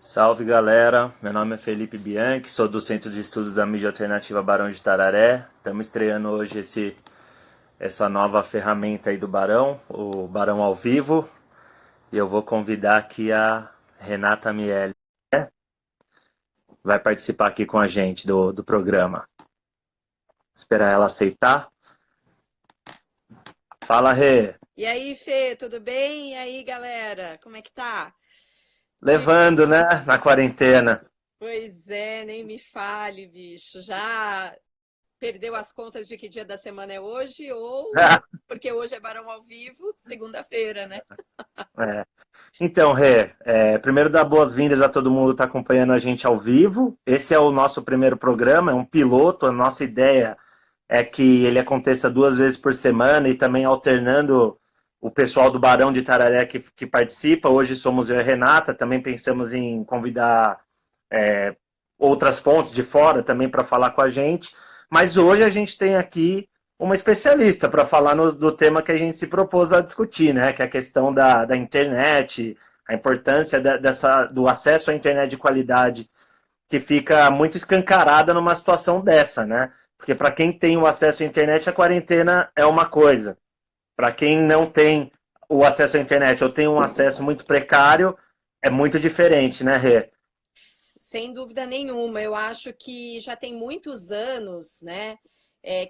Salve galera, meu nome é Felipe Bianchi, sou do Centro de Estudos da Mídia Alternativa Barão de Tararé. Estamos estreando hoje essa nova ferramenta aí do Barão, o Barão ao Vivo. E eu vou convidar aqui a Renata Miele, vai participar aqui com a gente do programa. Esperar ela aceitar. Fala, Rê. E aí, Fê, tudo bem? E aí, galera, como é que tá? Que... Levando, né, na quarentena. Pois é, nem me fale, bicho. Já perdeu as contas de que dia da semana é hoje? Ou porque hoje é Barão ao Vivo, segunda-feira, né? É. Então, Rê, primeiro dar boas-vindas a todo mundo que está acompanhando a gente ao vivo. Esse é o nosso primeiro programa, é um piloto. A nossa ideia é que ele aconteça 2 vezes por semana e também alternando o pessoal do Barão de Tararé que participa. Hoje somos eu e a Renata, também pensamos em convidar outras fontes de fora também para falar com a gente. Mas hoje a gente tem aqui uma especialista para falar do tema que a gente se propôs a discutir, né? Que é a questão da internet, a importância do acesso à internet de qualidade, que fica muito escancarada numa situação dessa, né? Porque para quem tem o acesso à internet, a quarentena é uma coisa. Para quem não tem o acesso à internet ou tem um acesso muito precário, é muito diferente, né, Rê? Sem dúvida nenhuma. Eu acho que já tem muitos anos, né,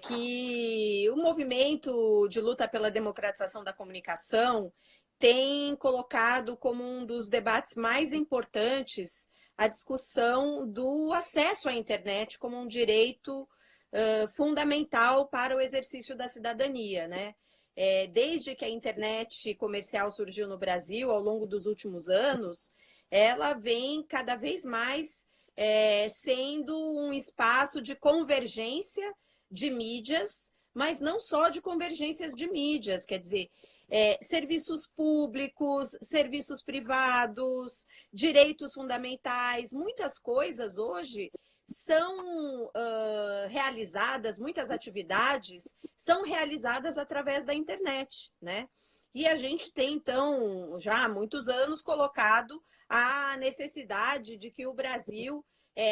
que o movimento de luta pela democratização da comunicação tem colocado como um dos debates mais importantes a discussão do acesso à internet como um direito fundamental para o exercício da cidadania, né? Desde que a internet comercial surgiu no Brasil, ao longo dos últimos anos, ela vem cada vez mais sendo um espaço de convergência de mídias, mas não só de convergências de mídias, quer dizer, serviços públicos, serviços privados, direitos fundamentais, muitas coisas hoje são realizadas, muitas atividades são realizadas através da internet, né? E a gente tem, então, já há muitos anos colocado a necessidade de que o Brasil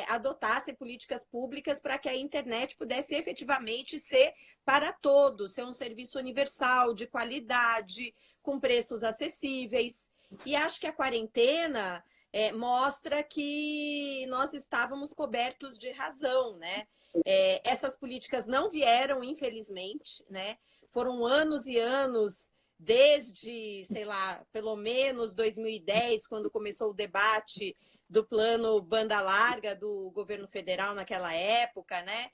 adotasse políticas públicas para que a internet pudesse efetivamente ser para todos, ser um serviço universal, de qualidade, com preços acessíveis. E acho que a quarentena mostra que nós estávamos cobertos de razão, né? Essas políticas não vieram, infelizmente, né? Foram anos e anos desde, sei lá, pelo menos 2010, quando começou o debate do plano banda larga do governo federal naquela época, né?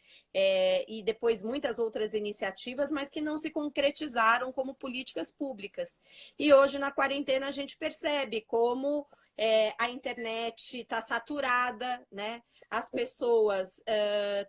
E depois muitas outras iniciativas, mas que não se concretizaram como políticas públicas. E hoje, na quarentena, a gente percebe como a internet está saturada, né? As pessoas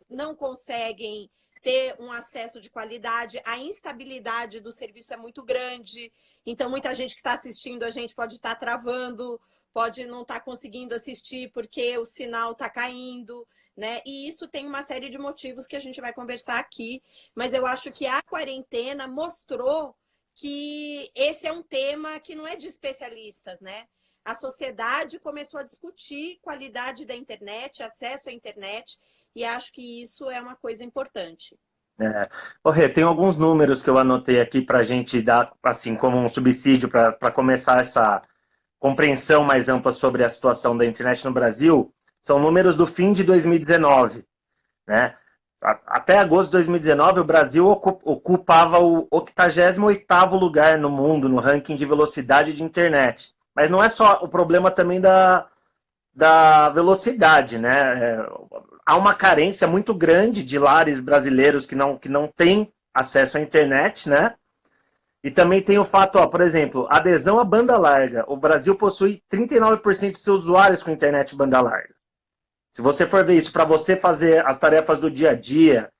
não conseguem ter um acesso de qualidade, a instabilidade do serviço é muito grande, então muita gente que está assistindo a gente pode estar travando, pode não estar conseguindo assistir porque o sinal está caindo, né? E isso tem uma série de motivos que a gente vai conversar aqui, mas eu acho que a quarentena mostrou que esse é um tema que não é de especialistas, né? A sociedade começou a discutir qualidade da internet, acesso à internet, e acho que isso é uma coisa importante. Rê, tem alguns números que eu anotei aqui para a gente dar assim como um subsídio para começar essa compreensão mais ampla sobre a situação da internet no Brasil. São números do fim de 2019, né? Até agosto de 2019, o Brasil ocupava o 88º lugar no mundo no ranking de velocidade de internet. Mas não é só o problema também da velocidade, né? Há uma carência muito grande de lares brasileiros que não têm acesso à internet, né? E também tem o fato, ó, por exemplo, adesão à banda larga. O Brasil possui 39% de seus usuários com internet banda larga. Se você for ver isso para você fazer as tarefas do dia a dia,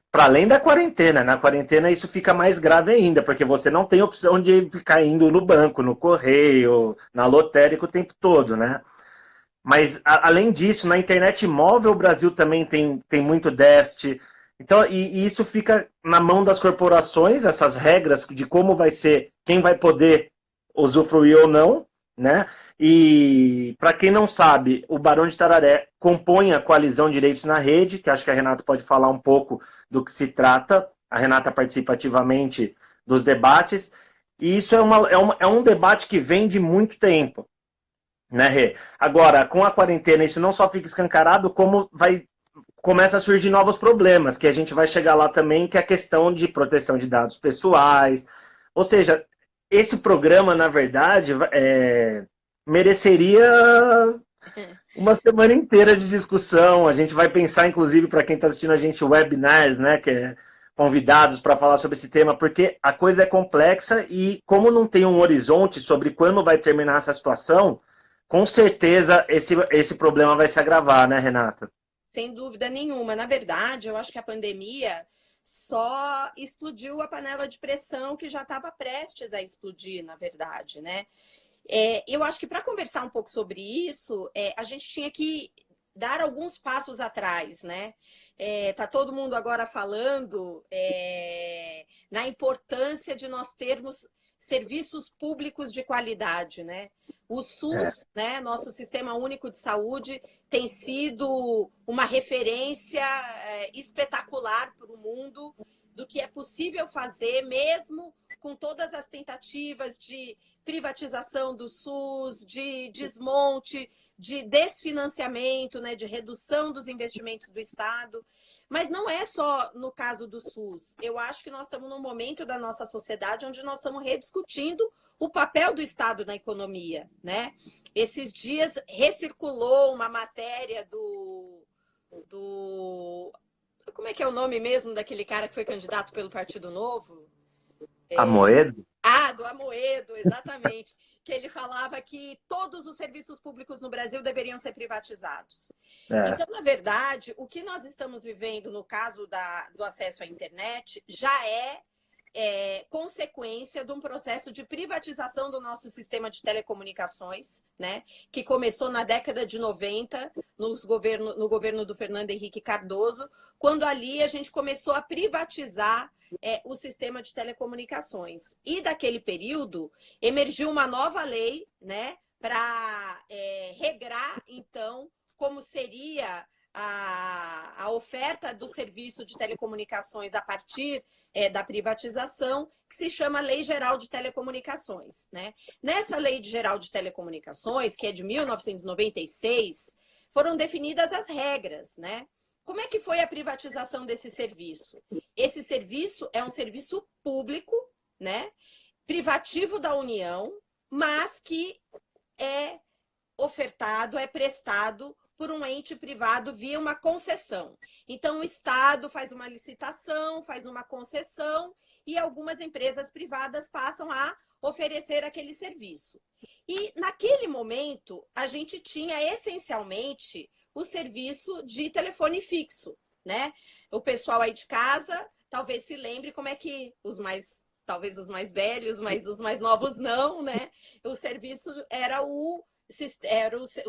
para além da quarentena, na quarentena isso fica mais grave ainda, porque você não tem opção de ficar indo no banco, no correio, na lotérica o tempo todo, né? Mas, além disso, na internet móvel, o Brasil também tem muito déficit. Então, e isso fica na mão das corporações, essas regras de como vai ser, quem vai poder usufruir ou não, né? E para quem não sabe, o Barão de Tararé compõe a Coalizão Direitos na Rede, que acho que a Renata pode falar um pouco do que se trata. A Renata participa ativamente dos debates, e isso é um debate que vem de muito tempo, né, Rê? Agora, com a quarentena, isso não só fica escancarado, como começa a surgir novos problemas, que a gente vai chegar lá também, que é a questão de proteção de dados pessoais. Ou seja, esse programa, na verdade, mereceria uma semana inteira de discussão. A gente vai pensar, inclusive, para quem está assistindo a gente, webinars, né, que é convidados para falar sobre esse tema, porque a coisa é complexa e como não tem um horizonte sobre quando vai terminar essa situação, com certeza esse problema vai se agravar, né, Renata? Sem dúvida nenhuma. Na verdade, eu acho que a pandemia só explodiu a panela de pressão que já estava prestes a explodir, na verdade, né? Eu acho que para conversar um pouco sobre isso, a gente tinha que dar alguns passos atrás, né? Tá todo mundo agora falando na importância de nós termos serviços públicos de qualidade, né? O SUS, né, nosso Sistema Único de Saúde, tem sido uma referência espetacular para o mundo do que é possível fazer, mesmo com todas as tentativas de privatização do SUS, de desmonte, de desfinanciamento, né, de redução dos investimentos do Estado. Mas não é só no caso do SUS. Eu acho que nós estamos num momento da nossa sociedade onde nós estamos rediscutindo o papel do Estado na economia, né? Esses dias recirculou uma matéria do como é que é o nome mesmo daquele cara que foi candidato pelo Partido Novo? Amoedo? Do Amoedo, exatamente. Que ele falava que todos os serviços públicos no Brasil deveriam ser privatizados. Então, na verdade, o que nós estamos vivendo no caso do acesso à internet já é consequência de um processo de privatização do nosso sistema de telecomunicações, né? Que começou na década de 90, no governo do Fernando Henrique Cardoso, quando ali a gente começou a privatizar o sistema de telecomunicações. E daquele período emergiu uma nova lei, né, para regrar, então, como seria a oferta do serviço de telecomunicações a partir da privatização, que se chama Lei Geral de Telecomunicações, né? Nessa Lei Geral de Telecomunicações, que é de 1996, foram definidas as regras, né? Como é que foi a privatização desse serviço? Esse serviço é um serviço público, né? Privativo da União, mas que é ofertado, é prestado por um ente privado via uma concessão. Então, o Estado faz uma licitação, faz uma concessão e algumas empresas privadas passam a oferecer aquele serviço. E, naquele momento, a gente tinha essencialmente o serviço de telefone fixo, né? O pessoal aí de casa talvez se lembre como é que talvez os mais velhos, mas os mais novos não, né? O serviço era o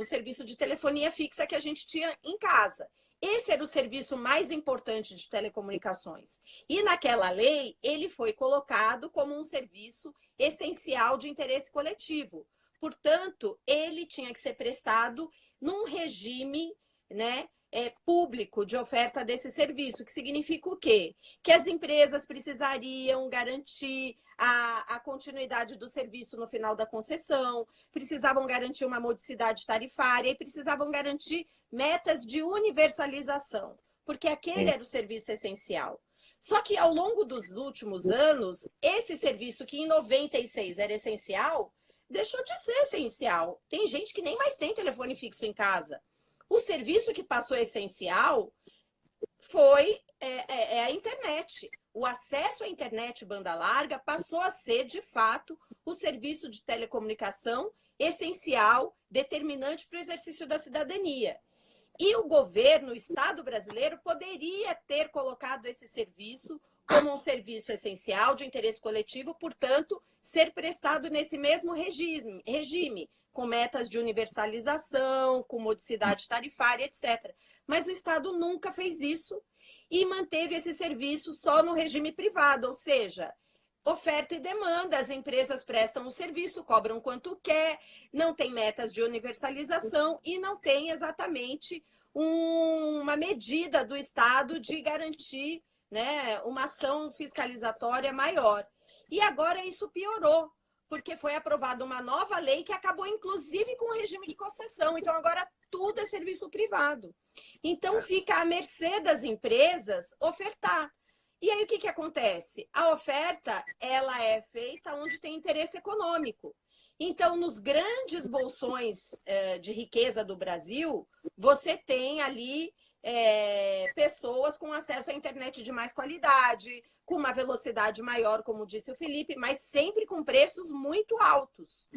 serviço de telefonia fixa que a gente tinha em casa. Esse era o serviço mais importante de telecomunicações. E naquela lei, ele foi colocado como um serviço essencial de interesse coletivo. Portanto, ele tinha que ser prestado num regime, né, público de oferta desse serviço, que significa o quê? Que as empresas precisariam garantir a continuidade do serviço no final da concessão, precisavam garantir uma modicidade tarifária e precisavam garantir metas de universalização, porque aquele era o serviço essencial. Só que ao longo dos últimos anos, esse serviço que em 96 era essencial, deixou de ser essencial. Tem gente que nem mais tem telefone fixo em casa. O serviço que passou essencial foi a internet. O acesso à internet banda larga passou a ser, de fato, o serviço de telecomunicação essencial, determinante para o exercício da cidadania. E o governo, o Estado brasileiro, poderia ter colocado esse serviço como um serviço essencial de interesse coletivo, portanto, ser prestado nesse mesmo regime, com metas de universalização, com modicidade tarifária, etc. Mas o Estado nunca fez isso e manteve esse serviço só no regime privado, ou seja, oferta e demanda. As empresas prestam o serviço, cobram quanto quer, não tem metas de universalização e não tem exatamente uma medida do Estado de garantir, né, uma ação fiscalizatória maior. E agora isso piorou, porque foi aprovada uma nova lei que acabou, inclusive, com o regime de concessão. Então, agora tudo é serviço privado. Então, fica à mercê das empresas ofertar. E aí, o que acontece? A oferta, ela é feita onde tem interesse econômico. Então, nos grandes bolsões de riqueza do Brasil, você tem ali pessoas com acesso à internet de mais qualidade, com uma velocidade maior, como disse o Felipe, mas sempre com preços muito altos.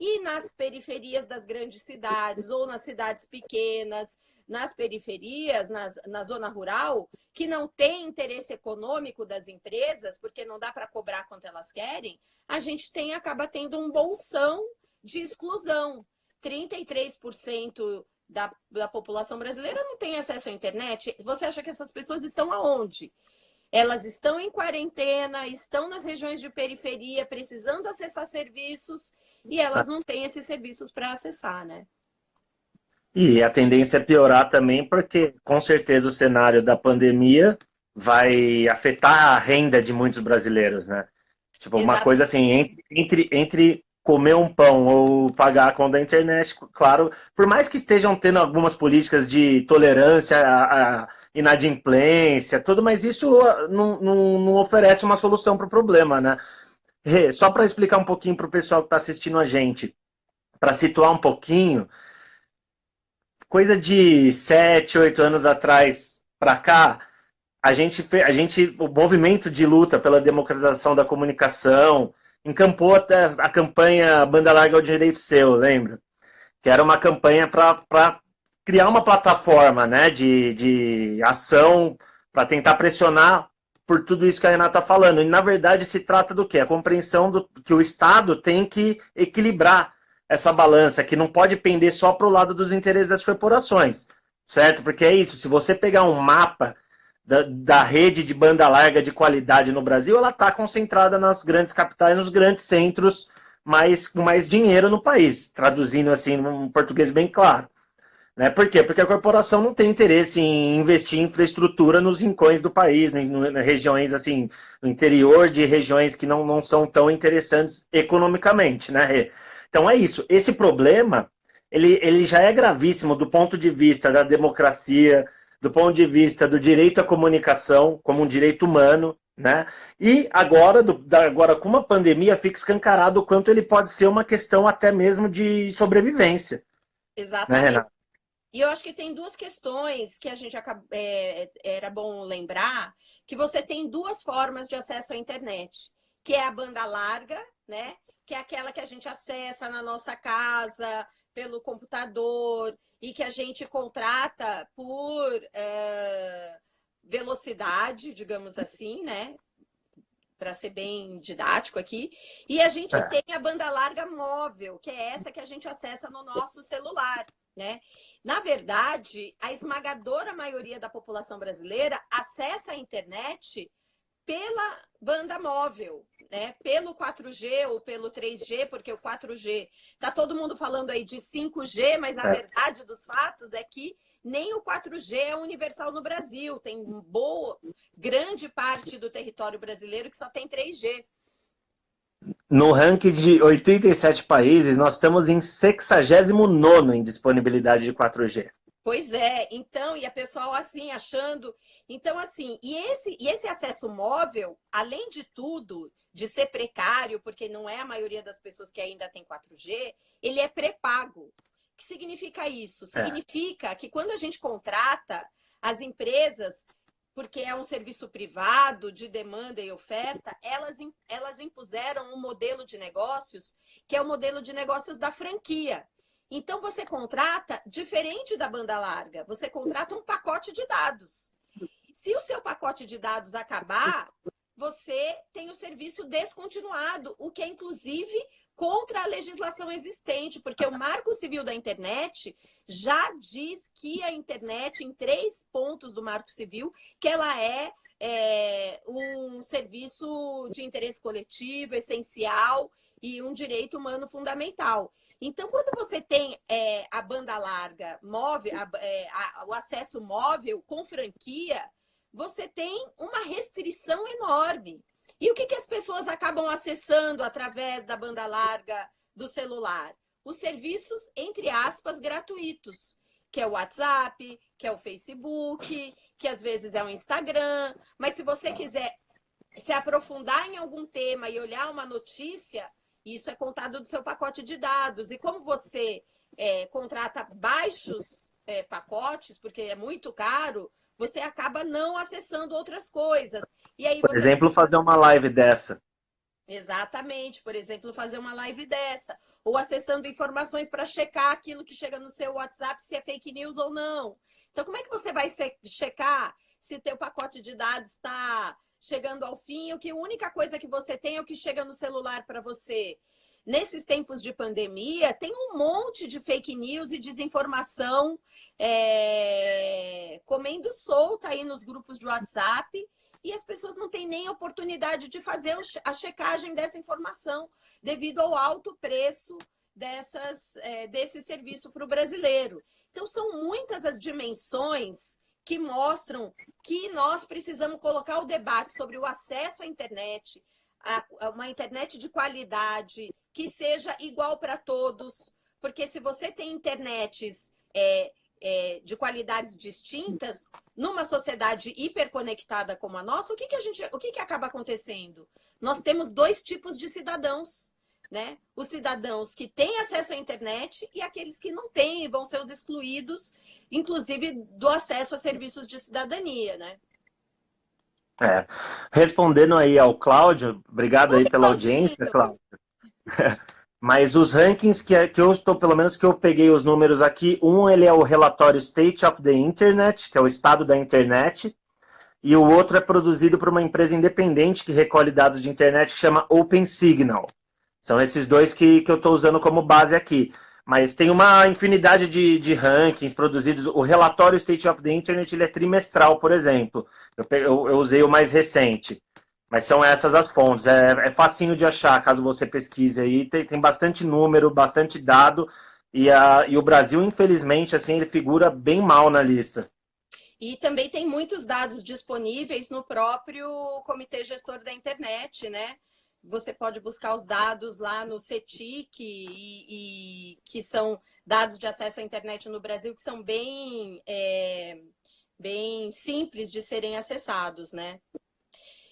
E nas periferias das grandes cidades, ou nas cidades pequenas, nas periferias, na zona rural, que não tem interesse econômico das empresas, porque não dá para cobrar quanto elas querem, a gente acaba tendo um bolsão de exclusão. 33% da população brasileira não tem acesso à internet. Você acha que essas pessoas estão aonde? Elas estão em quarentena, estão nas regiões de periferia, precisando acessar serviços, e elas não têm esses serviços para acessar, né? E a tendência é piorar também, porque com certeza o cenário da pandemia vai afetar a renda de muitos brasileiros, né? Tipo, uma Exato. coisa assim, entre comer um pão ou pagar a conta da internet, claro, por mais que estejam tendo algumas políticas de tolerância à inadimplência, tudo, mas isso não oferece uma solução para o problema, né? Só para explicar um pouquinho para o pessoal que está assistindo a gente, para situar um pouquinho, coisa de 7, 8 anos atrás para cá, o movimento de luta pela democratização da comunicação encampou até a campanha Banda Larga é o Direito Seu, lembra? Que era uma campanha para criar uma plataforma, né, de ação para tentar pressionar por tudo isso que a Renata está falando. E, na verdade, se trata do quê? A compreensão que o Estado tem que equilibrar essa balança, que não pode pender só para o lado dos interesses das corporações, certo? Porque é isso, se você pegar um mapa da rede de banda larga de qualidade no Brasil, ela está concentrada nas grandes capitais, nos grandes centros com mais dinheiro no país, traduzindo assim num português bem claro. Né? Por quê? Porque a corporação não tem interesse em investir em infraestrutura nos rincões do país, em regiões assim, no interior de regiões que não são tão interessantes economicamente, né, Rê? Então é isso. Esse problema, ele já é gravíssimo do ponto de vista da democracia, do ponto de vista do direito à comunicação como um direito humano, né? E agora com uma pandemia fica escancarado o quanto ele pode ser uma questão até mesmo de sobrevivência. Né, Exatamente. Renata? E eu acho que tem duas questões que a gente era bom lembrar, que você tem duas formas de acesso à internet, que é a banda larga, né? Que é aquela que a gente acessa na nossa casa, pelo computador, e que a gente contrata por velocidade, digamos assim, né? Para ser bem didático aqui. E a gente tem a banda larga móvel, que é essa que a gente acessa no nosso celular, né? Na verdade, a esmagadora maioria da população brasileira acessa a internet pela banda móvel, né? Pelo 4G ou pelo 3G, porque o 4G tá todo mundo falando aí de 5G, mas a verdade dos fatos é que nem o 4G é universal no Brasil. Tem grande parte do território brasileiro que só tem 3G. No ranking de 87 países, nós estamos em 69º em disponibilidade de 4G. Pois é, então, e a pessoa assim, achando... Então, assim, e esse acesso móvel, além de tudo, de ser precário, porque não é a maioria das pessoas que ainda tem 4G, ele é pré-pago. O que significa isso? Significa que quando a gente contrata as empresas, porque é um serviço privado de demanda e oferta, elas impuseram um modelo de negócios, que é o modelo de negócios da franquia. Então, você contrata, diferente da banda larga, você contrata um pacote de dados. Se o seu pacote de dados acabar, você tem o serviço descontinuado, o que é, inclusive, contra a legislação existente, porque o Marco Civil da Internet já diz que a internet, em 3 pontos do Marco Civil, que ela é um serviço de interesse coletivo, essencial e um direito humano fundamental. Então, quando você tem a banda larga móvel, o acesso móvel com franquia, você tem uma restrição enorme. E o que as pessoas acabam acessando através da banda larga do celular? Os serviços, entre aspas, gratuitos, que é o WhatsApp, que é o Facebook, que às vezes é o Instagram. Mas se você quiser se aprofundar em algum tema e olhar uma notícia, isso é contado do seu pacote de dados. E como você contrata baixos pacotes, porque é muito caro, você acaba não acessando outras coisas. E aí Por exemplo, fazer uma live dessa. Exatamente, por exemplo, fazer uma live dessa, ou acessando informações para checar aquilo que chega no seu WhatsApp, se é fake news ou não. Então, como é que você vai checar se teu pacote de dados está chegando ao fim, ou que a única coisa que você tem é o que chega no celular para você? Nesses tempos de pandemia, tem um monte de fake news e desinformação comendo solta aí nos grupos de WhatsApp, e as pessoas não têm nem oportunidade de fazer a checagem dessa informação devido ao alto preço desse serviço para o brasileiro. Então, são muitas as dimensões que mostram que nós precisamos colocar o debate sobre o acesso à internet, uma internet de qualidade, que seja igual para todos, porque se você tem internets de qualidades distintas, numa sociedade hiperconectada como a nossa, o que acaba acontecendo? Nós temos dois tipos de cidadãos, né? Os cidadãos que têm acesso à internet e aqueles que não têm, vão ser os excluídos, inclusive do acesso a serviços de cidadania, né? Respondendo aí ao Cláudio, obrigado aí pela Claudinho. audiência, Cláudio. Mas os rankings que eu estou, pelo menos que eu peguei os números aqui, ele é o relatório State of the Internet, que é o estado da internet, e o outro é produzido por uma empresa independente que recolhe dados de internet, que chama OpenSignal. São esses dois que eu estou usando como base aqui. Mas tem uma infinidade de rankings produzidos. O relatório State of the Internet ele é trimestral, por exemplo. Eu usei o mais recente. Mas são essas as fontes. É facinho de achar, caso você pesquise aí. Tem bastante número, bastante dado. E o Brasil, infelizmente, assim, ele figura bem mal na lista. E também tem muitos dados disponíveis no próprio Comitê Gestor da Internet, né? Você pode buscar os dados lá no CETIC, que são dados de acesso à internet no Brasil, que são bem simples de serem acessados, né?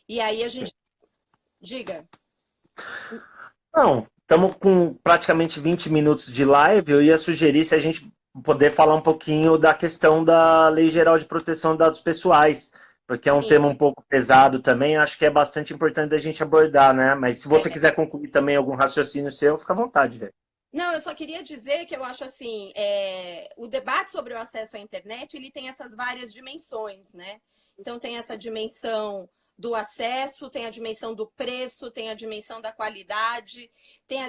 E aí a gente... Diga. Não, estamos com praticamente 20 minutos de live. Eu ia sugerir se a gente poder falar um pouquinho da questão da Lei Geral de Proteção de Dados Pessoais, porque é um tema um pouco pesado também, acho que é bastante importante a gente abordar, né? Mas se você quiser concluir também algum raciocínio seu, fica à vontade, velho. Não, eu só queria dizer que eu acho assim, o debate sobre o acesso à internet, ele tem essas várias dimensões, né? Então tem essa dimensão do acesso, tem a dimensão do preço, tem a dimensão da qualidade, tem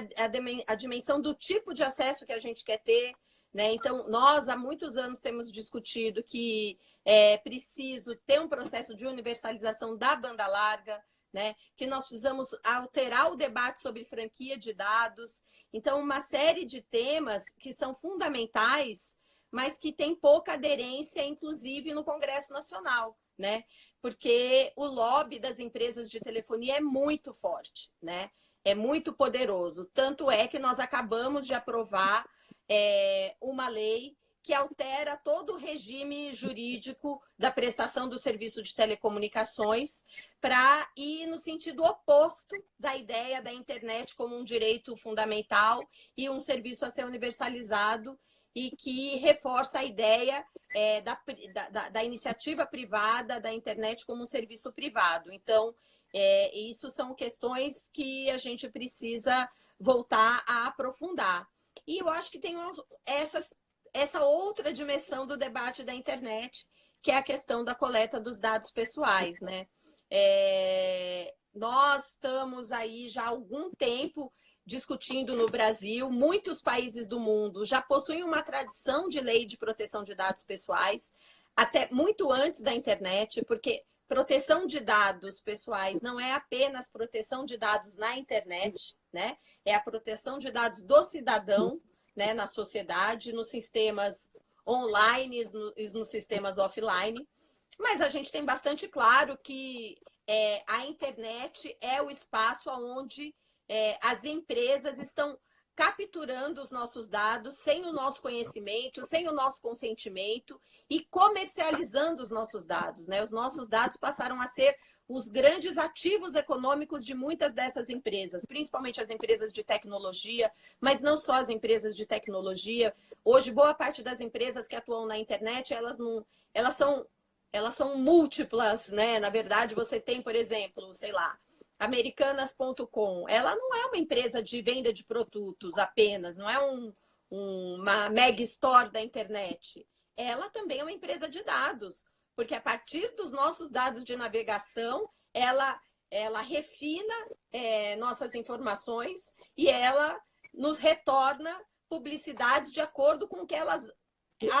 a dimensão do tipo de acesso que a gente quer ter, né? Então, nós há muitos anos temos discutido que é preciso ter um processo de universalização da banda larga, né? Que nós precisamos alterar o debate sobre franquia de dados. Então, uma série de temas que são fundamentais, mas que tem pouca aderência, inclusive no Congresso Nacional, né? Porque o lobby das empresas de telefonia é muito forte, né? É muito poderoso. Tanto é que nós acabamos de aprovar uma lei que altera todo o regime jurídico da prestação do serviço de telecomunicações para ir no sentido oposto da ideia da internet como um direito fundamental e um serviço a ser universalizado, e que reforça a ideia da iniciativa privada, da internet como um serviço privado. Então, isso são questões que a gente precisa voltar a aprofundar. E eu acho que tem essa outra dimensão do debate da internet, que é a questão da coleta dos dados pessoais, né? Nós estamos aí já há algum tempo discutindo no Brasil, muitos países do mundo já possuem uma tradição de lei de proteção de dados pessoais, até muito antes da internet, porque proteção de dados pessoais não é apenas proteção de dados na internet, né? É a proteção de dados do cidadão, né, na sociedade, nos sistemas online e nos sistemas offline. Mas a gente tem bastante claro que a internet é o espaço onde as empresas estão capturando os nossos dados sem o nosso conhecimento, sem o nosso consentimento e comercializando os nossos dados, né? Os nossos dados passaram a ser os grandes ativos econômicos de muitas dessas empresas, principalmente as empresas de tecnologia, mas não só as empresas de tecnologia. Hoje, boa parte das empresas que atuam na internet, elas são múltiplas, né? Na verdade, você tem, por exemplo, sei lá, Americanas.com. Ela não é uma empresa de venda de produtos apenas, não é uma mega store da internet. Ela também é uma empresa de dados, porque a partir dos nossos dados de navegação, ela refina nossas informações e ela nos retorna publicidades de acordo com o que elas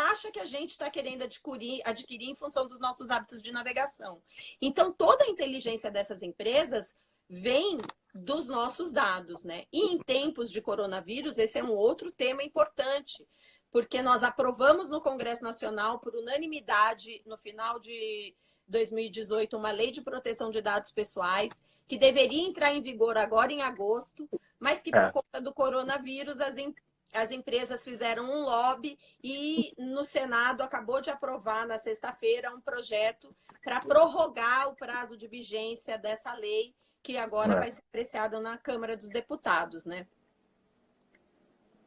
acha que a gente está querendo adquirir em função dos nossos hábitos de navegação. Então, toda a inteligência dessas empresas vem dos nossos dados, né? E em tempos de coronavírus, esse é um outro tema importante, porque nós aprovamos no Congresso Nacional, por unanimidade, no final de 2018, uma lei de proteção de dados pessoais, que deveria entrar em vigor agora em agosto, mas que por conta do coronavírus, as empresas fizeram um lobby e no Senado acabou de aprovar na sexta-feira um projeto para prorrogar o prazo de vigência dessa lei, que agora vai ser apreciado na Câmara dos Deputados, né?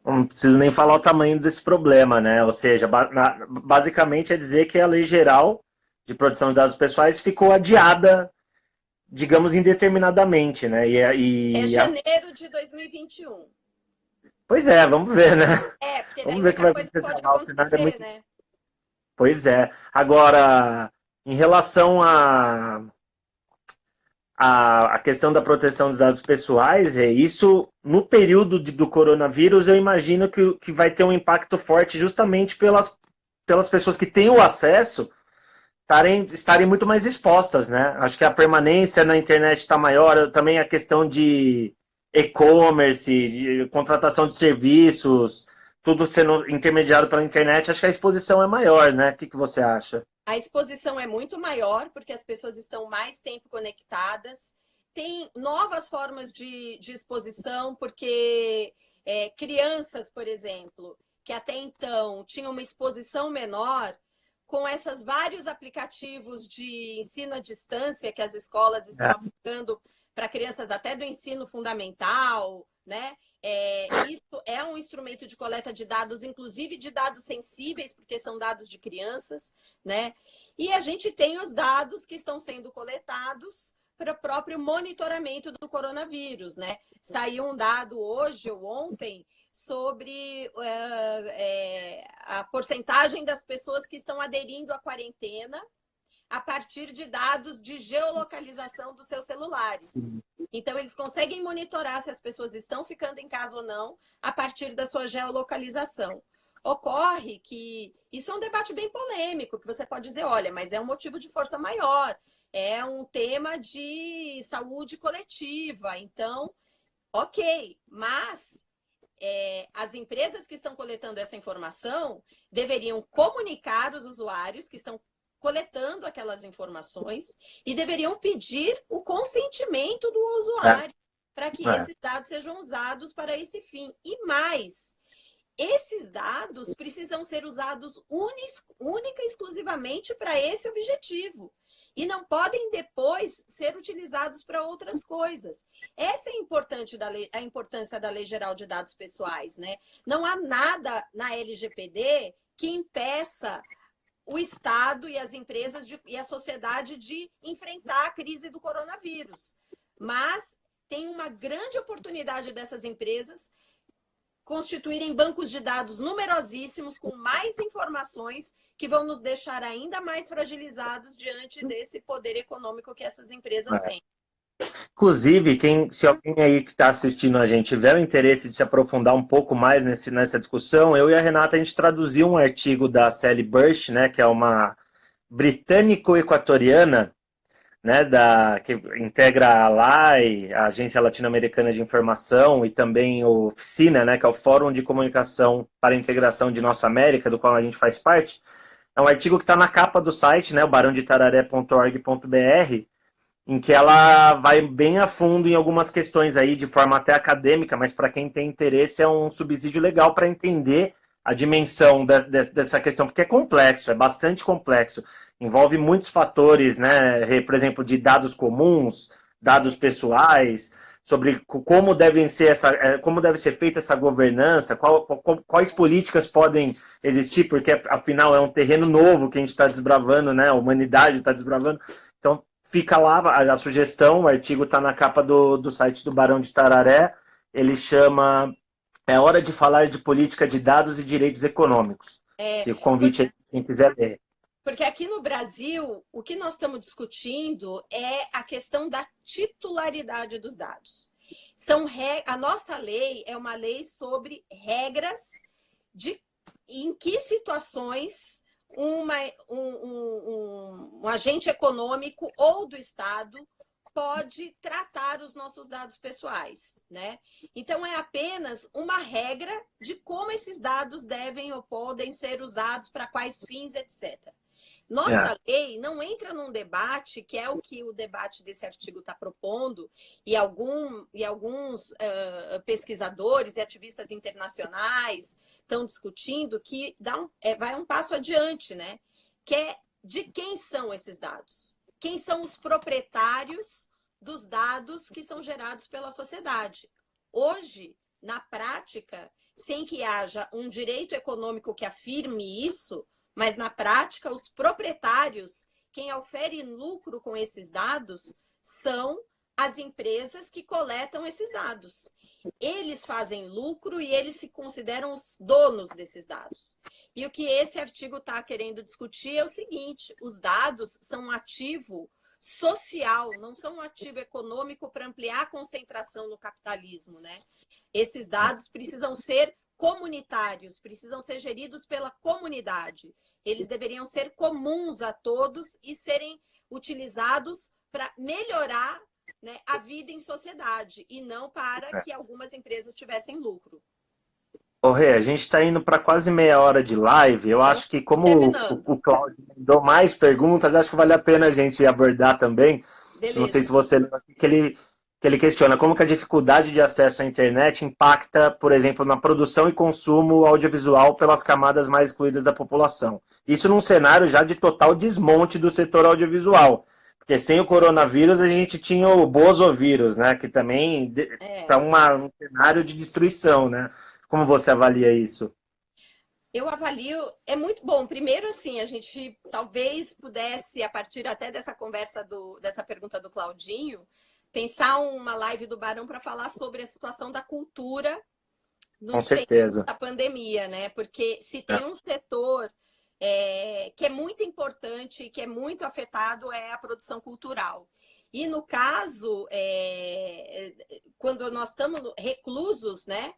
Não preciso nem falar o tamanho desse problema, né? Ou seja, basicamente é dizer que a Lei Geral de Proteção de Dados Pessoais ficou adiada, digamos, indeterminadamente, né? Janeiro de 2021. Pois é, vamos ver, né? Porque vamos daí ver que vai coisa pode acontecer, né? Pois é. Agora, em relação a questão da proteção dos dados pessoais, isso no período do coronavírus, eu imagino que vai ter um impacto forte justamente pelas pessoas que têm o acesso estarem muito mais expostas, né? Acho que a permanência na internet está maior, também a questão de e-commerce, de contratação de serviços, tudo sendo intermediado pela internet, acho que a exposição é maior, né? O que você acha? A exposição é muito maior, porque as pessoas estão mais tempo conectadas. Tem novas formas de exposição, porque crianças, por exemplo, que até então tinham uma exposição menor, com esses vários aplicativos de ensino à distância que as escolas estão aplicando para crianças até do ensino fundamental, né? Isso é um instrumento de coleta de dados, inclusive de dados sensíveis, porque são dados de crianças, né? E a gente tem os dados que estão sendo coletados para o próprio monitoramento do coronavírus, né? Saiu um dado hoje ou ontem sobre a porcentagem das pessoas que estão aderindo à quarentena a partir de dados de geolocalização dos seus celulares. Então, eles conseguem monitorar se as pessoas estão ficando em casa ou não a partir da sua geolocalização. Ocorre que isso é um debate bem polêmico, que você pode dizer, olha, mas é um motivo de força maior, é um tema de saúde coletiva, então, ok, mas as empresas que estão coletando essa informação deveriam comunicar os usuários que estão coletando aquelas informações e deveriam pedir o consentimento do usuário para que esses dados sejam usados para esse fim. E mais, esses dados precisam ser usados única e exclusivamente para esse objetivo e não podem depois ser utilizados para outras coisas. Essa é a importância da Lei Geral de Dados Pessoais, né? Não há nada na LGPD que impeça o Estado e as empresas e a sociedade de enfrentar a crise do coronavírus. Mas tem uma grande oportunidade dessas empresas constituírem bancos de dados numerosíssimos, com mais informações, que vão nos deixar ainda mais fragilizados diante desse poder econômico que essas empresas têm. Inclusive, se alguém aí que está assistindo a gente tiver o interesse de se aprofundar um pouco mais nessa discussão, eu e a Renata, a gente traduziu um artigo da Sally Burch, né, que é uma britânico-equatoriana, né, que integra a ALAI, a Agência Latino-Americana de Informação, e também o Oficina, né, que é o Fórum de Comunicação para a Integração de Nossa América, do qual a gente faz parte. É um artigo que está na capa do site, né, o barãodetararé.org.br, em que ela vai bem a fundo em algumas questões aí, de forma até acadêmica, mas para quem tem interesse é um subsídio legal para entender a dimensão dessa questão, porque é complexo, é bastante complexo. Envolve muitos fatores, né? Por exemplo, de dados comuns, dados pessoais, sobre como deve ser feita essa governança, quais políticas podem existir, porque afinal é um terreno novo que a gente está desbravando, né? A humanidade está desbravando. Então, fica lá a sugestão, o artigo está na capa do site do Barão de Tararé, ele chama É Hora de Falar de Política de Dados e Direitos Econômicos. E o convite é quem quiser ler. Porque aqui no Brasil, o que nós estamos discutindo é a questão da titularidade dos dados. A nossa lei é uma lei sobre regras de em que situações um agente econômico ou do Estado pode tratar os nossos dados pessoais, né? Então, é apenas uma regra de como esses dados devem ou podem ser usados, para quais fins, etc. Nossa lei não entra num debate, que é o que o debate desse artigo está propondo, e alguns pesquisadores e ativistas internacionais estão discutindo, que vai um passo adiante, né? Que é de quem são esses dados? Quem são os proprietários dos dados que são gerados pela sociedade? Hoje, na prática, sem que haja um direito econômico que afirme isso, mas na prática, os proprietários, quem ofere lucro com esses dados, são as empresas que coletam esses dados. Eles fazem lucro e eles se consideram os donos desses dados. E o que esse artigo está querendo discutir é o seguinte: os dados são um ativo social, não são um ativo econômico para ampliar a concentração no capitalismo, né? Esses dados precisam ser comunitários, precisam ser geridos pela comunidade. Eles deveriam ser comuns a todos e serem utilizados para melhorar, né, a vida em sociedade, e não para que algumas empresas tivessem lucro. Rê, a gente está indo para quase meia hora de live. Eu acho que, como o Cláudio mandou mais perguntas, acho que vale a pena a gente abordar também. Beleza. Não sei se você que ele questiona como que a dificuldade de acesso à internet impacta, por exemplo, na produção e consumo audiovisual pelas camadas mais excluídas da população. Isso num cenário já de total desmonte do setor audiovisual. Porque sem o coronavírus a gente tinha o bozovírus, né? Que também está um cenário de destruição, né? Como você avalia isso? Eu avalio, é muito bom. Primeiro, assim, a gente talvez pudesse, a partir até dessa conversa, dessa pergunta do Claudinho, pensar uma live do Barão para falar sobre a situação da cultura nos tempos da pandemia, né? Porque se tem um setor que é muito importante, que é muito afetado, é a produção cultural. E no caso, quando nós estamos reclusos, né?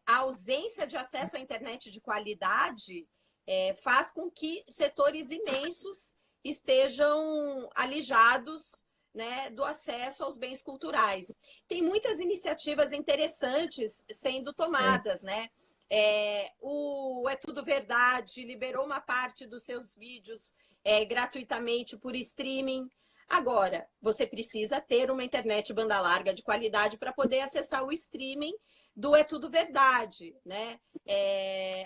A ausência de acesso à internet de qualidade faz com que setores imensos estejam alijados, né, do acesso aos bens culturais. Tem muitas iniciativas interessantes sendo tomadas, né? O É Tudo Verdade liberou uma parte dos seus vídeos gratuitamente por streaming. Agora, você precisa ter uma internet banda larga de qualidade para poder acessar o streaming do É Tudo Verdade, né?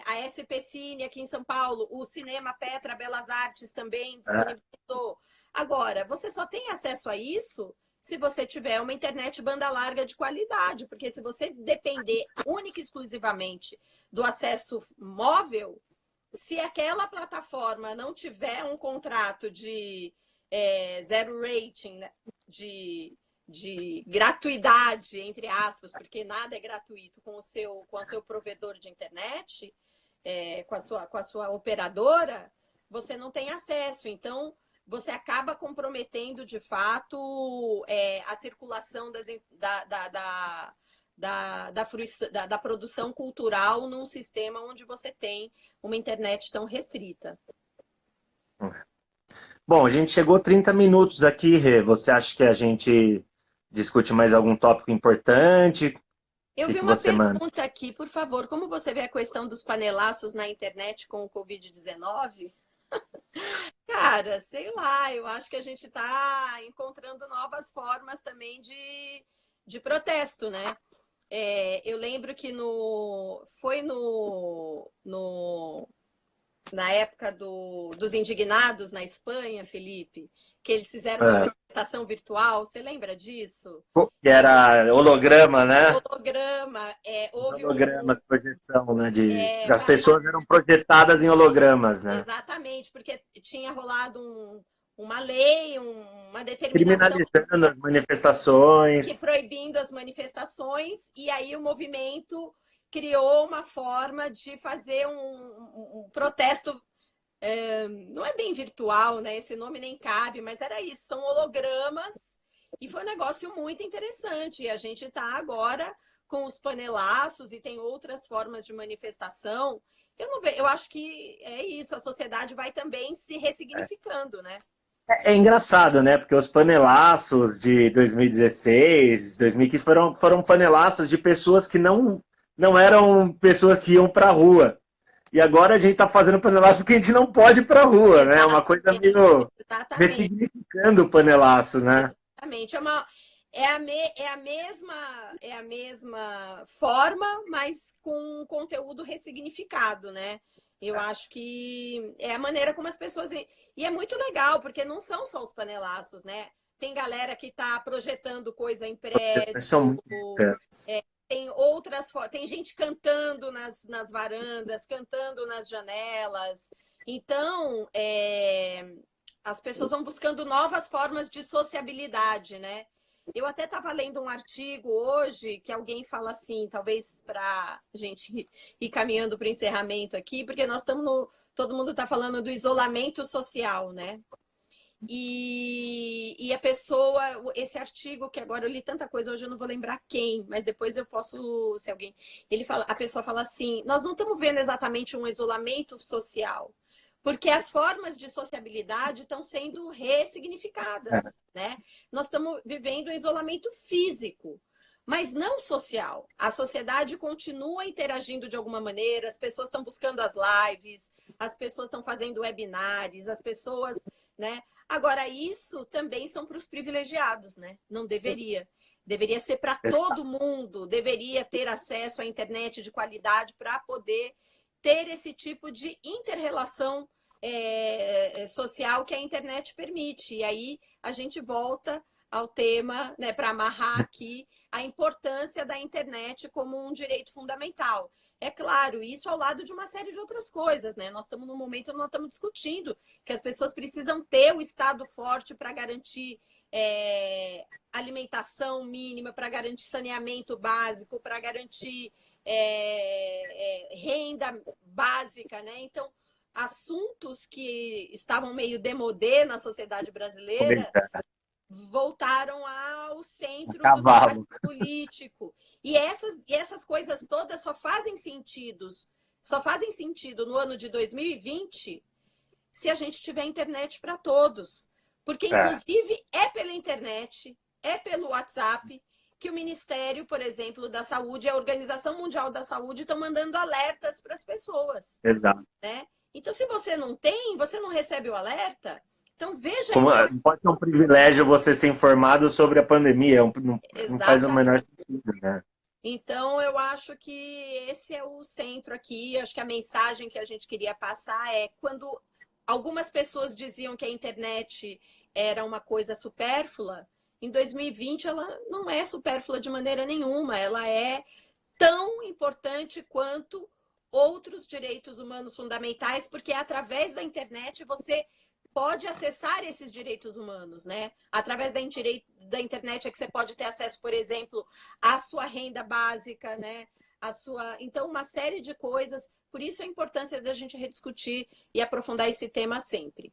A SP Cine aqui em São Paulo, o Cinema Petra Belas Artes também disponibilizou. Agora, você só tem acesso a isso se você tiver uma internet banda larga de qualidade, porque se você depender única e exclusivamente do acesso móvel, se aquela plataforma não tiver um contrato de zero rating, né, de gratuidade, entre aspas, porque nada é gratuito, com o seu provedor de internet, com a sua operadora, você não tem acesso. Então, você acaba comprometendo, de fato, a circulação da produção cultural num sistema onde você tem uma internet tão restrita. Bom, a gente chegou 30 minutos aqui, Rê. Você acha que a gente discute mais algum tópico importante? O Eu que vi que uma você manda? pergunta aqui, por favor. Como você vê a questão dos panelaços na internet com o Covid-19? Cara, sei lá, eu acho que a gente está encontrando novas formas também de protesto, né? Eu lembro que foi na época dos indignados na Espanha, Felipe, que eles fizeram uma Ah, manifestação virtual. Você lembra disso? que era holograma, né? Holograma, houve Holograma de projeção, né? As passaram pessoas eram projetadas em hologramas, né? exatamente, porque tinha rolado uma lei, uma determinação Criminalizando as que manifestações. proibindo as manifestações, e aí o movimento criou uma forma de fazer um protesto, não é bem virtual, né? Esse nome nem cabe, mas era isso, são hologramas, e foi um negócio muito interessante. E a gente está agora com os panelaços e tem outras formas de manifestação. Eu não vejo, eu acho que é isso, a sociedade vai também se ressignificando, né? É engraçado, né? Porque os panelaços de 2016, 2015 foram panelaços de pessoas que não eram pessoas que iam para a rua. E agora a gente está fazendo panelaço porque a gente não pode ir para a rua, né? É uma coisa Exatamente, meio exatamente. ressignificando o panelaço, né? Exatamente. É a mesma forma, mas com um conteúdo ressignificado, né? Eu acho que é a maneira como as pessoas. E é muito legal, porque não são só os panelaços, né? Tem galera que está projetando coisa em São prédio, muito interessantes. tem outras. Tem gente cantando nas varandas, cantando nas janelas. Então, as pessoas vão buscando novas formas de sociabilidade, né? Eu até estava lendo um artigo hoje que alguém fala assim, talvez para a gente ir caminhando para o encerramento aqui, porque nós estamos no. Todo mundo está falando do isolamento social, né? E a pessoa, esse artigo, que agora eu li tanta coisa, hoje eu não vou lembrar quem, mas depois eu posso, se alguém. A pessoa fala assim: nós não estamos vendo exatamente um isolamento social, porque as formas de sociabilidade estão sendo ressignificadas, né? Nós estamos vivendo um isolamento físico, mas não social. A sociedade continua interagindo de alguma maneira, as pessoas estão buscando as lives, as pessoas estão fazendo webinars, as pessoas, né? Agora, isso também são para os privilegiados, né? Não deveria. Deveria ser para todo mundo, deveria ter acesso à internet de qualidade para poder ter esse tipo de inter-relação social que a internet permite. E aí a gente volta ao tema, né, para amarrar aqui a importância da internet como um direito fundamental. É claro, isso ao lado de uma série de outras coisas, né? Nós estamos num momento onde nós estamos discutindo que as pessoas precisam ter o Estado forte para garantir alimentação mínima, para garantir saneamento básico, para garantir renda básica, né? Então, assuntos que estavam meio demodê na sociedade brasileira voltaram ao centro do debate político. E essas coisas todas só fazem sentido no ano de 2020 se a gente tiver internet para todos. Porque, inclusive, é pela internet, é pelo WhatsApp, que o Ministério, por exemplo, da Saúde, a Organização Mundial da Saúde estão mandando alertas para as pessoas. Exato. Né? Então, se você não tem, você não recebe o alerta, então veja... Não pode ser um privilégio você ser informado sobre a pandemia, não faz o menor sentido, né? Então, eu acho que esse é o centro aqui, acho que a mensagem que a gente queria passar é quando algumas pessoas diziam que a internet era uma coisa supérflua, em 2020 ela não é supérflua de maneira nenhuma, ela é tão importante quanto outros direitos humanos fundamentais, porque através da internet você pode acessar esses direitos humanos, né? Através da internet é que você pode ter acesso, por exemplo, à sua renda básica, né? Então, uma série de coisas. Por isso a importância da gente rediscutir e aprofundar esse tema sempre.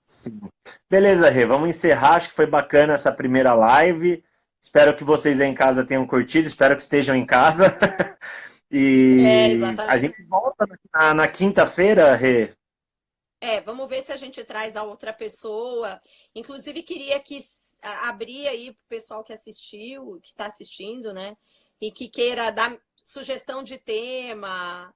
Sim. Beleza, Rê, vamos encerrar. Acho que foi bacana essa primeira live. Espero que vocês aí em casa tenham curtido, espero que estejam em casa. E a gente volta na quinta-feira, Rê. Vamos ver se a gente traz a outra pessoa. Inclusive, queria que abrir aí para o pessoal que assistiu, que está assistindo, né? E que queira dar sugestão de tema,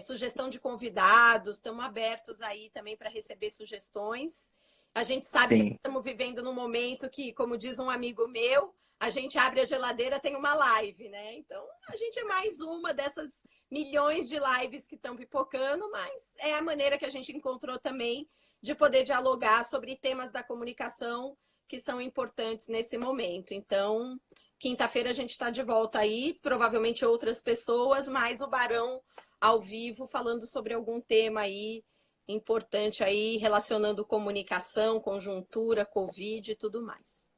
sugestão de convidados. Estamos abertos aí também para receber sugestões. A gente sabe Sim. que estamos vivendo num momento que, como diz um amigo meu, a gente abre a geladeira, tem uma live, né? Então, a gente é mais uma dessas milhões de lives que estão pipocando, mas é a maneira que a gente encontrou também de poder dialogar sobre temas da comunicação que são importantes nesse momento. Então, quinta-feira a gente está de volta aí, provavelmente outras pessoas, mais o Barão ao vivo falando sobre algum tema aí importante aí, relacionando comunicação, conjuntura, Covid e tudo mais.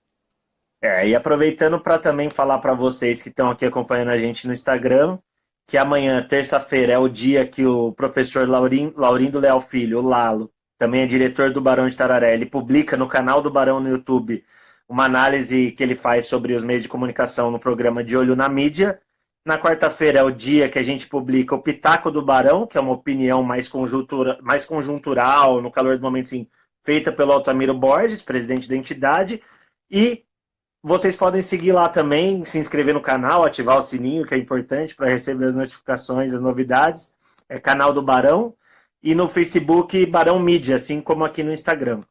E aproveitando para também falar para vocês que estão aqui acompanhando a gente no Instagram, que amanhã, terça-feira, é o dia que o professor Laurindo Leal Filho, o Lalo, também é diretor do Barão de Tararé, ele publica no canal do Barão no YouTube uma análise que ele faz sobre os meios de comunicação no programa De Olho na Mídia. Na quarta-feira é o dia que a gente publica o Pitaco do Barão, que é uma opinião mais conjuntural, no calor do momento, sim, feita pelo Altamiro Borges, presidente da entidade. E vocês podem seguir lá também, se inscrever no canal, ativar o sininho, que é importante para receber as notificações, as novidades. É canal do Barão. E no Facebook, Barão Mídia, assim como aqui no Instagram.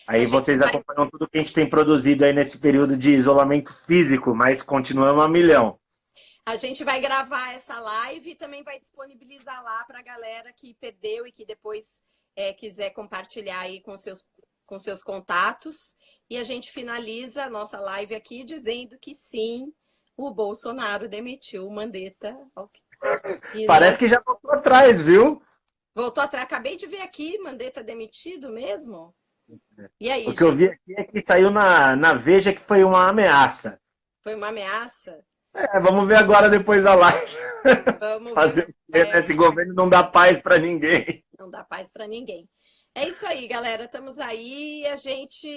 Aí vocês acompanham tudo que a gente tem produzido aí nesse período de isolamento físico, mas continuamos a milhão. A gente vai gravar essa live e também vai disponibilizar lá para a galera que perdeu e que depois quiser compartilhar aí com seus contatos. E a gente finaliza a nossa live aqui dizendo que sim, o Bolsonaro demitiu o Mandetta. Parece que já voltou atrás, viu? Voltou atrás. Acabei de ver aqui, Mandetta demitido mesmo. E aí, o que eu vi aqui é que saiu na Veja que foi uma ameaça. Foi uma ameaça? Vamos ver agora depois da live. Vamos fazer ver. Esse governo não dá paz para ninguém. Não dá paz para ninguém. É isso aí, galera. Estamos aí. A gente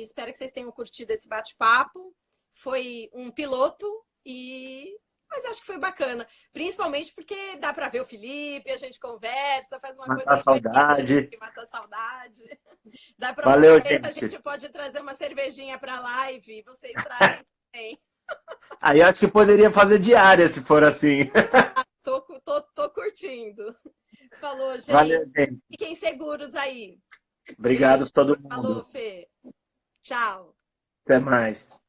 espera que vocês tenham curtido esse bate-papo. Foi um piloto mas acho que foi bacana, principalmente porque dá para ver o Felipe, a gente conversa, faz uma coisa saudade. Que mata a saudade. Da Valeu, próxima vez gente. a gente pode trazer uma cervejinha para a live, vocês trazem também. Aí acho que poderia fazer diária se for assim. Tô curtindo. Falou, gente. Valeu, gente. Fiquem seguros aí. Obrigado a todo mundo. Falou, Fê. Tchau. Até mais.